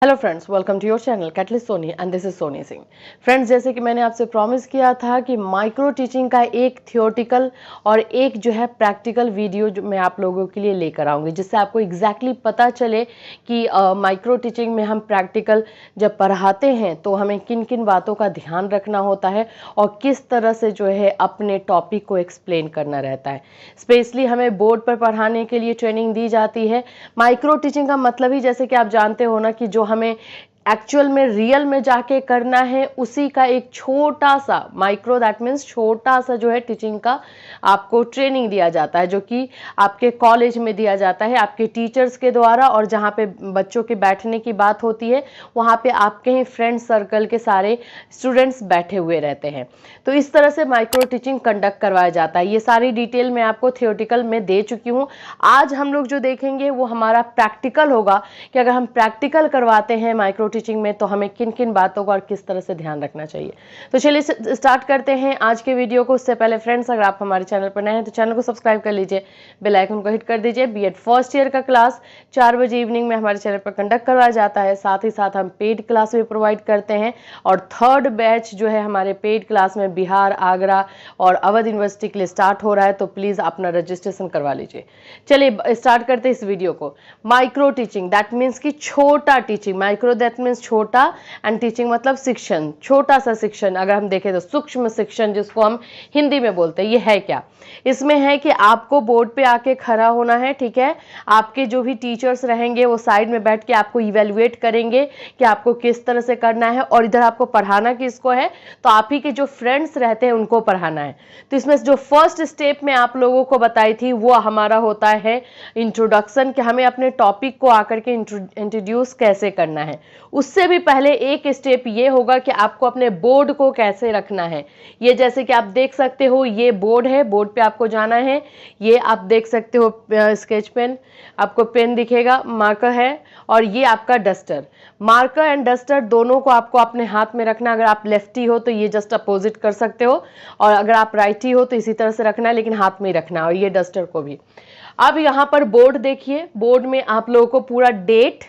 Hello friends, welcome to your channel catalyst Soni and this is Soni Singh. Friends, जैसे कि मैंने आपसे प्रॉमिस किया था कि माइक्रो टीचिंग का एक थियोरटिकल और एक जो है प्रैक्टिकल वीडियो जो मैं आप लोगों के लिए लेकर आऊँगी, जिससे आपको एग्जैक्टली पता चले कि माइक्रो टीचिंग में हम प्रैक्टिकल जब पढ़ाते हैं तो हमें किन किन बातों का ध्यान रखना होता है और किस तरह से जो है अपने टॉपिक को एक्सप्लेन करना रहता है। स्पेशली हमें बोर्ड पर पढ़ाने के लिए ट्रेनिंग दी जाती है। माइक्रो टीचिंग का मतलब ही जैसे कि आप जानते हो ना कि जो हमें एक्चुअल में रियल में जाके करना है उसी का एक छोटा सा माइक्रो, दैट मीन्स छोटा सा जो है टीचिंग का आपको ट्रेनिंग दिया जाता है, जो कि आपके कॉलेज में दिया जाता है आपके टीचर्स के द्वारा। और जहाँ पे बच्चों के बैठने की बात होती है वहाँ पे आपके ही फ्रेंड सर्कल के सारे स्टूडेंट्स बैठे हुए रहते हैं। तो इस तरह से माइक्रो टीचिंग कंडक्ट करवाया जाता है। ये सारी डिटेल मैं आपको थियोरटिकल में दे चुकी हूँ। आज हम लोग जो देखेंगे वो हमारा प्रैक्टिकल होगा कि अगर हम प्रैक्टिकल करवाते हैं माइक्रो टीचिंग में तो हमें किन किन बातों का और किस तरह से ध्यान रखना चाहिए। तो चलिए स्टार्ट करते हैं आज के वीडियो को। उससे पहले फ्रेंड्स, अगर आप हमारे चैनल पर नए हैं तो चैनल को सब्सक्राइब कर लीजिए, बेल आइकन को हिट कर दीजिए। बीएड फर्स्ट ईयर का क्लास 4 बजे इवनिंग में हमारे चैनल पर कंडक्ट करवाया जाता है। साथ ही साथ हम पेड क्लास भी प्रोवाइड करते हैं और थर्ड बैच जो है हमारे पेड क्लास में बिहार, आगरा और अवध यूनिवर्सिटी के लिए स्टार्ट हो रहा है, तो प्लीज अपना रजिस्ट्रेशन करवा लीजिए। चलिए स्टार्ट करते हैं इस वीडियो को। माइक्रो टीचिंग दैट मीन्स कि छोटा टीचिंग, माइक्रो दैट मीन्स छोटा एंड टीचिंग मतलब शिक्षण, छोटा सा शिक्षण। अगर हम देखें तो सूक्ष्म शिक्षण जिसको हम हिंदी में बोलते हैं, ये है क्या? इसमें है कि आपको बोर्ड पे आके खड़ा होना है, ठीक है। आपके जो भी टीचर्स रहेंगे वो साइड में बैठ के आपको इवेल्युएट करेंगे कि आपको किस तरह से करना है, और इधर आपको पढ़ाना किसको है, तो आप ही के जो फ्रेंड्स रहते हैं उनको पढ़ाना है। तो इसमें जो फर्स्ट स्टेप में आप लोगों को बताई थी वो हमारा होता है इंट्रोडक्शन, कि हमें अपने टॉपिक को आकर के इंट्रोड्यूस कैसे करना है। उससे भी पहले एक स्टेप ये होगा कि आपको अपने बोर्ड को कैसे रखना है। ये जैसे कि आप देख सकते हो, ये बोर्ड है, बोर्ड पे आपको जाना है। ये आप देख सकते हो स्केच पेन, आपको पेन दिखेगा, मार्कर है, और ये आपका डस्टर। मार्कर एंड डस्टर दोनों को आपको अपने हाथ में रखना। अगर आप लेफ्टी हो तो ये जस्ट अपोजिट कर सकते हो, और अगर आप राइटी हो तो इसी तरह से रखना है, लेकिन हाथ में ही रखना है, और ये डस्टर को भी। अब यहाँ पर बोर्ड देखिए, बोर्ड में आप लोगों को पूरा डेट,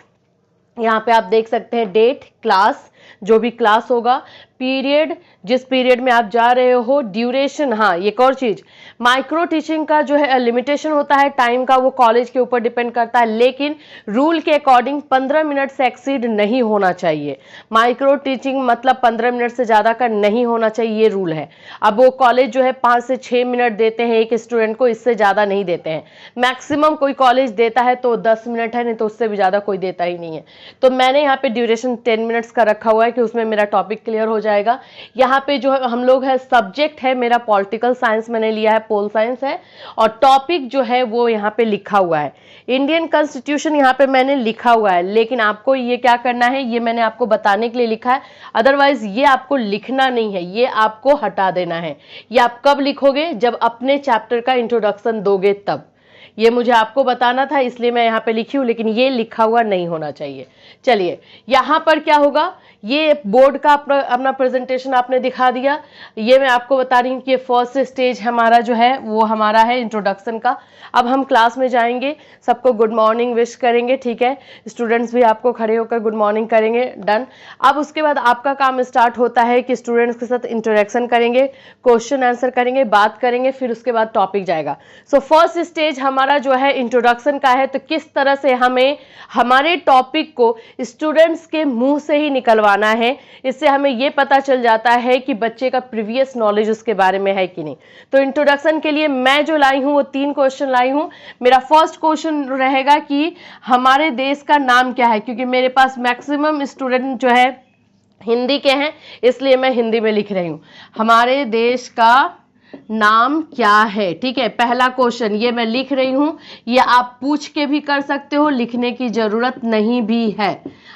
यहाँ पे आप देख सकते हैं डेट, क्लास, जो भी क्लास होगा, पीरियड, जिस पीरियड में आप जा रहे हो, ड्यूरेशन। हाँ, एक और चीज, माइक्रो टीचिंग का जो है लिमिटेशन होता है टाइम का, वो कॉलेज के ऊपर डिपेंड करता है, लेकिन रूल के अकॉर्डिंग 15 मिनट से एक्सीड नहीं होना चाहिए। माइक्रो टीचिंग मतलब 15 मिनट से ज्यादा का नहीं होना चाहिए, ये रूल है। अब वो कॉलेज जो है 5 से 6 मिनट देते हैं एक स्टूडेंट को, इससे ज्यादा नहीं देते हैं। मैक्सिमम कोई कॉलेज देता है तो 10 मिनट है, नहीं तो उससे भी ज्यादा कोई देता ही नहीं है। तो मैंने यहाँ पे ड्यूरेशन 10 मिनट्स का रखा हुआ है कि उसमें मेरा टॉपिक क्लियर हो जाएगा। यहाँ पे जो हम लोग है, सब्जेक्ट है मेरा पॉलिटिकल साइंस मैंने लिया है, पोल साइंस है, और टॉपिक जो है वो यहाँ पे लिखा हुआ है इंडियन कॉन्स्टिट्यूशन, यहाँ पे मैंने लिखा हुआ है। लेकिन आपको ये क्या करना है, ये मैंने आपको बताने के लिए लिखा है, अदरवाइज ये आपको लिखना नहीं है, ये आपको हटा देना है। ये आप कब लिखोगे, जब अपने चैप्टर का इंट्रोडक्शन दोगे तब। ये मुझे आपको बताना था, इसलिए मैं यहाँ पे लिखी हूँ, लेकिन ये लिखा हुआ नहीं होना चाहिए। चलिए, यहाँ पर क्या होगा, ये बोर्ड का अपना प्रेजेंटेशन आपने दिखा दिया। ये मैं आपको बता रही हूँ कि ये फर्स्ट स्टेज हमारा जो है वो हमारा है इंट्रोडक्शन का। अब हम क्लास में जाएंगे, सबको गुड मॉर्निंग विश करेंगे, ठीक है। स्टूडेंट्स भी आपको खड़े होकर गुड मॉर्निंग करेंगे, डन। अब उसके बाद आपका काम स्टार्ट होता है कि स्टूडेंट्स के साथ इंटरेक्शन करेंगे, क्वेश्चन आंसर करेंगे, बात करेंगे, फिर उसके बाद टॉपिक जाएगा। सो फर्स्ट स्टेज हमारा जो है इंट्रोडक्शन का है, तो किस तरह से हमें हमारे टॉपिक को स्टूडेंट्स के मुंह से ही निकलवाना है, इससे हमें यह पता चल जाता है कि बच्चे का प्रीवियस नॉलेज उसके बारे में है कि नहीं। तो इंट्रोडक्शन के लिए मैं जो लाई हूं वो 3 क्वेश्चन लाई हूं। मेरा फर्स्ट क्वेश्चन रहेगा कि हमारे देश का नाम क्या है, क्योंकि मेरे पास मैक्सिमम स्टूडेंट जो है हिंदी के हैं, इसलिए मैं हिंदी में लिख रही हूं, हमारे देश का नाम क्या है, ठीक है। पहला क्वेश्चन ये मैं लिख रही हूं, ये आप पूछ के भी कर सकते हो, लिखने की जरूरत नहीं भी है।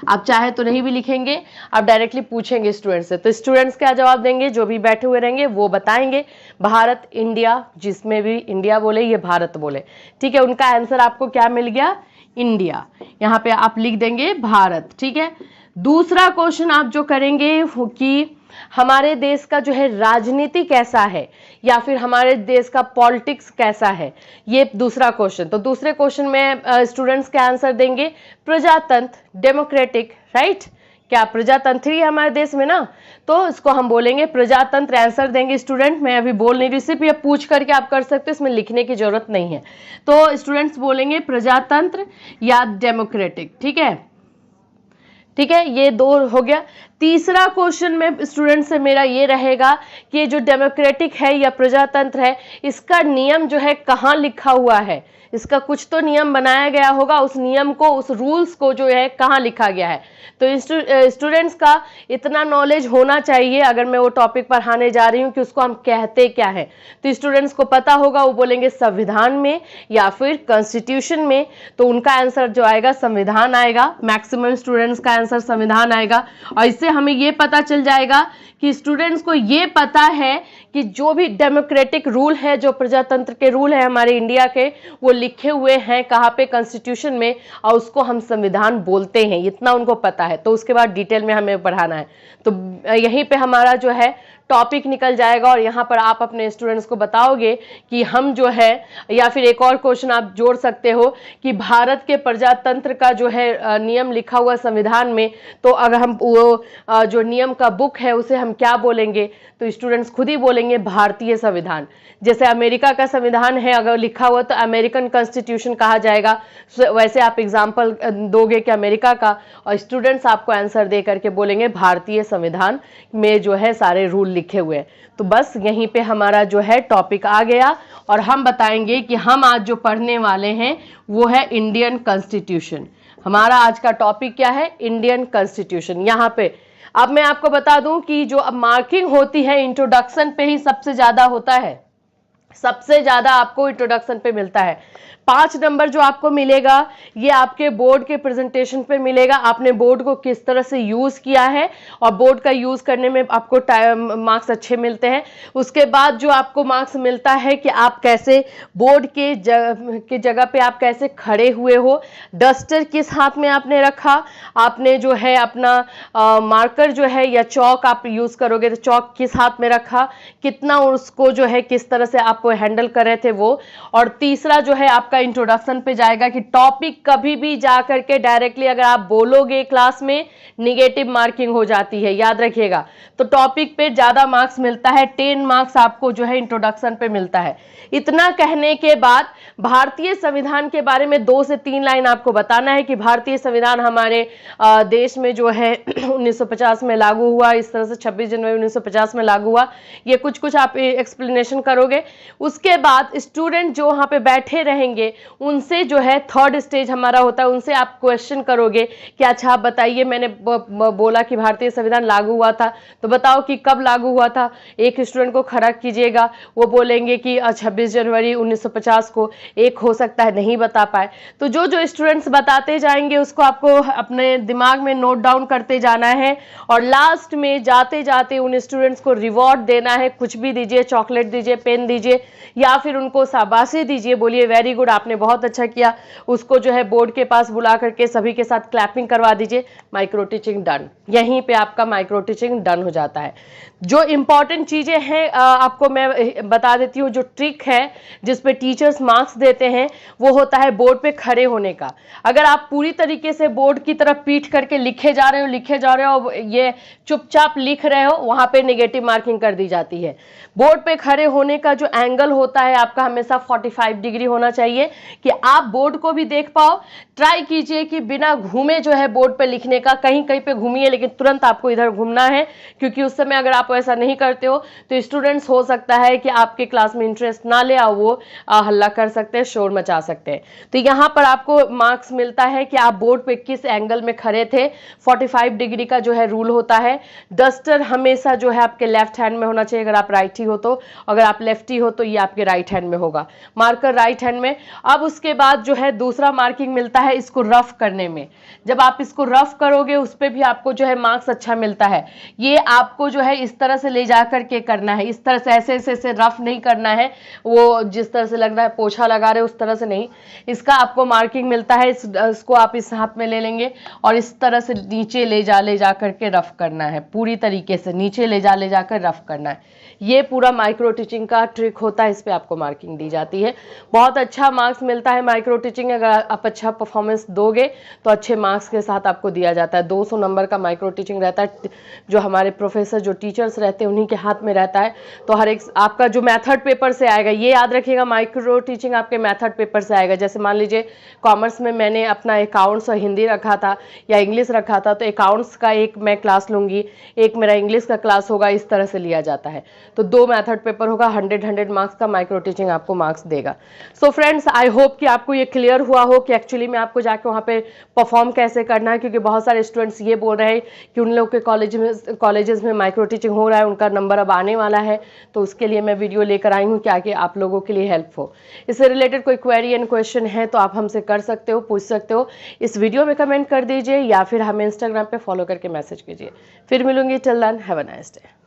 आप चाहे तो नहीं भी लिखेंगे, आप डायरेक्टली पूछेंगे स्टूडेंट से, तो स्टूडेंट्स क्या जवाब देंगे, जो भी बैठे हुए रहेंगे वो बताएंगे भारत, इंडिया, जिसमें भी इंडिया बोले ये भारत बोले, ठीक है। उनका आंसर आपको क्या मिल गया, इंडिया। यहाँ पे आप लिख देंगे भारत, ठीक है। दूसरा क्वेश्चन आप जो करेंगे कि हमारे देश का जो है राजनीति कैसा है, या फिर हमारे देश का पॉलिटिक्स कैसा है, ये दूसरा क्वेश्चन। तो दूसरे क्वेश्चन में स्टूडेंट्स के आंसर देंगे प्रजातंत्र, डेमोक्रेटिक, राइट। क्या प्रजातंत्र ही है हमारे देश में ना, तो इसको हम बोलेंगे प्रजातंत्र। आंसर देंगे स्टूडेंट, मैं अभी बोल नहीं रही, सिर्फ ये पूछ करके आप कर सकते हो, इसमें लिखने की जरूरत नहीं है। तो स्टूडेंट्स बोलेंगे प्रजातंत्र या डेमोक्रेटिक, ठीक है, ठीक है, ये दो हो गया। तीसरा क्वेश्चन में स्टूडेंट से मेरा ये रहेगा कि जो डेमोक्रेटिक है या प्रजातंत्र है, इसका नियम जो है कहाँ लिखा हुआ है, इसका कुछ तो नियम बनाया गया होगा, उस नियम को, उस रूल्स को जो है कहाँ लिखा गया है। तो स्टूडेंट्स का इतना नॉलेज होना चाहिए, अगर मैं वो टॉपिक पढ़ाने जा रही हूँ कि उसको हम कहते क्या है, तो स्टूडेंट्स को पता होगा, वो बोलेंगे संविधान में या फिर कॉन्स्टिट्यूशन में, तो उनका आंसर जो आएगा संविधान आएगा। मैक्सिमम स्टूडेंट्स का आंसर संविधान आएगा। और इससे हमें ये पता चल जाएगा कि स्टूडेंट्स को ये पता है कि जो भी डेमोक्रेटिक रूल है, जो प्रजातंत्र के रूल है हमारे इंडिया के, वो लिखे हुए हैं कहाँ पे, कॉन्स्टिट्यूशन में, और उसको हम संविधान बोलते हैं, इतना उनको पता है। तो उसके बाद डिटेल में हमें पढ़ाना है, तो यहीं पे हमारा जो है टॉपिक निकल जाएगा। और यहाँ पर आप अपने स्टूडेंट्स को बताओगे कि हम जो है, या फिर एक और क्वेश्चन आप जोड़ सकते हो कि भारत के प्रजातंत्र का जो है नियम लिखा हुआ संविधान में, तो अगर हम वो जो नियम का बुक है उसे हम क्या बोलेंगे, तो स्टूडेंट्स खुद ही बोलेंगे भारतीय संविधान। जैसे अमेरिका का संविधान है अगर लिखा हुआ तो अमेरिकन कॉन्स्टिट्यूशन कहा जाएगा, वैसे आप एग्जाम्पल दोगे कि अमेरिका का, और स्टूडेंट्स आपको आंसर दे करके बोलेंगे भारतीय संविधान में जो है सारे रूल लिखे हुए हैं। तो बस यहीं पे हमारा जो है टॉपिक आ गया, और हम बताएंगे कि हम आज जो पढ़ने वाले हैं वो है इंडियन कॉन्स्टिट्यूशन। हमारा आज का टॉपिक क्या है, इंडियन कॉन्स्टिट्यूशन। यहाँ पे अब मैं आपको बता दूं कि जो अब मार्किंग होती है इंट्रोडक्शन पे ही सबसे ज्यादा होता है, सबसे ज्यादा आपको इंट्रोडक्शन पे मिलता है। 5 नंबर जो आपको मिलेगा ये आपके बोर्ड के प्रेजेंटेशन पे मिलेगा, आपने बोर्ड को किस तरह से यूज किया है, और बोर्ड का यूज करने में आपको मार्क्स अच्छे मिलते हैं। उसके बाद जो आपको मार्क्स मिलता है कि आप कैसे बोर्ड के जगह पे आप कैसे खड़े हुए हो, डस्टर किस हाथ में आपने रखा, आपने जो है अपना मार्कर जो है या चौक आप यूज करोगे तो चौक किस हाथ में रखा, कितना उसको जो है किस तरह से आप हैंडल कर रहे थे वो। और तीसरा जो है आपका इंट्रोडक्शन पे जाएगा कि टॉपिक कभी भी जा करके डायरेक्टली अगर आप बोलोगे क्लास में निगेटिव मार्किंग हो जाती है, याद रखिएगा। तो टॉपिक पे ज्यादा मार्क्स मिलता है, 10 मार्क्स आपको जो है इंट्रोडक्शन पे मिलता है। इतना कहने के बाद भारतीय संविधान के बारे में 2 से 3 लाइन आपको बताना है कि भारतीय संविधान हमारे देश में जो है 1950 में लागू हुआ, इस तरह से 26 जनवरी 1950 में लागू हुआ, ये कुछ आप एक्सप्लेनेशन करोगे। उसके बाद स्टूडेंट जो वहां पे बैठे रहेंगे उनसे जो है थर्ड स्टेज हमारा होता है, उनसे आप क्वेश्चन करोगे कि अच्छा आप बताइए, मैंने बोला कि भारतीय संविधान लागू हुआ था, तो बताओ कि कब लागू हुआ था। एक स्टूडेंट को खड़ा कीजिएगा, वो बोलेंगे कि 26 जनवरी 1950 को, एक हो सकता है नहीं बता पाए। तो जो जो स्टूडेंट्स बताते जाएंगे उसको आपको अपने दिमाग में नोट डाउन करते जाना है, और लास्ट में जाते जाते उन स्टूडेंट्स को रिवॉर्ड देना है, कुछ भी दीजिए, चॉकलेट दीजिए, पेन दीजिए, या फिर उनको शाबाशी दीजिए, बोलिए वेरी गुड आपने बहुत अच्छा किया। उसको जो है बोर्ड के पास बुला करके सभी के साथ क्लैपिंग करवा दीजिए, माइक्रो टीचिंग डन। यहीं पे आपका माइक्रो टीचिंग डन हो जाता है। जो इंपॉर्टेंट चीजें हैं आपको मैं बता देती हूँ, जो ट्रिक है जिस पे टीचर्स मार्क्स देते हैं वो होता है बोर्ड पे खड़े होने का। अगर आप पूरी तरीके से बोर्ड की तरफ पीठ करके लिखे जा रहे हो, ये चुपचाप लिख रहे हो, वहां पे नेगेटिव मार्किंग कर दी जाती है। बोर्ड पे खड़े होने का जो एंगल होता है आपका हमेशा 45 डिग्री होना चाहिए कि आप बोर्ड को भी देख पाओ। ट्राई कीजिए कि बिना घूमे जो है बोर्ड पे लिखने का, कहीं कहीं पे घूमिए लेकिन तुरंत आपको इधर घूमना है, क्योंकि उस समय अगर आप ऐसा नहीं करते हो तो स्टूडेंट्स हो सकता है कि आपके क्लास में इंटरेस्ट ना ले, और वो हल्ला कर सकते हैं, शोर मचा सकते हैं। तो यहाँ पर आपको मार्क्स मिलता है कि आप बोर्ड पे किस एंगल में खड़े थे। 45 डिग्री का जो है रूल होता है। डस्टर हमेशा जो है आपके लेफ्ट हैंड में होना चाहिए अगर आप राइटी हो तो, अगर आप लेफ्टी हो तो ये आपके राइट हैंड में होगा, मार्कर राइट हैंड में। अब उसके बाद जो है दूसरा मार्किंग मिलता है इसको रफ करने में। जब आप इसको रफ करोगे उस पर भी आपको जो है मार्क्स अच्छा मिलता है। ये आपको जो है इस तरह से ले जा करके करना है, इस तरह से ऐसे ऐसे ऐसे रफ नहीं करना है, वो जिस तरह से लग रहा है पोछा लगा रहे उस तरह से नहीं। इसका आपको मार्किंग मिलता है, इसको आप इस हाथ में ले लेंगे और इस तरह से नीचे ले जा करके रफ करना है, पूरी तरीके से नीचे ले जाकर रफ करना है। ये पूरा माइक्रो टीचिंग का ट्रिक होता है, इस पे आपको मार्किंग दी जाती है। बहुत अच्छा मार्क्स मिलता है माइक्रो टीचिंग, अगर आप अच्छा परफॉर्मेंस दोगे तो अच्छे मार्क्स के साथ आपको दिया जाता है। 200 नंबर का माइक्रो टीचिंग रहता है, जो हमारे प्रोफेसर जो टीचर्स रहते हैं उन्हीं के हाथ में रहता है। तो हर एक आपका जो मैथड पेपर से आएगा, ये याद रखिएगा माइक्रो टीचिंग आपके मैथड पेपर से आएगा। जैसे मान लीजिए कॉमर्स में मैंने अपना अकाउंट्स और हिंदी रखा था या इंग्लिश रखा था, तो अकाउंट्स का एक मैं क्लास लूंगी, एक मेरा इंग्लिश का क्लास होगा, इस तरह से लिया जाता है। तो 2 मैथड पेपर होगा, 100 मार्क्स का माइक्रो टीचिंग आपको मार्क्स देगा। सो फ्रेंड्स, आई होप कि आपको ये क्लियर हुआ हो कि एक्चुअली में आपको जाके वहाँ पे परफॉर्म कैसे करना है, क्योंकि बहुत सारे स्टूडेंट्स ये बोल रहे हैं कि उन लोग के कॉलेजेस में माइक्रो टीचिंग हो रहा है, उनका नंबर अब आने वाला है, तो उसके लिए मैं वीडियो लेकर आई हूँ कि आप लोगों के लिए हेल्प हो। इससे रिलेटेड कोई क्वेरी एंड क्वेश्चन है तो आप हमसे कर सकते हो, पूछ सकते हो, इस वीडियो में कमेंट कर दीजिए या फिर हमें इंस्टाग्राम पे फॉलो करके मैसेज कीजिए। फिर मिलूंगी, till then have a nice day.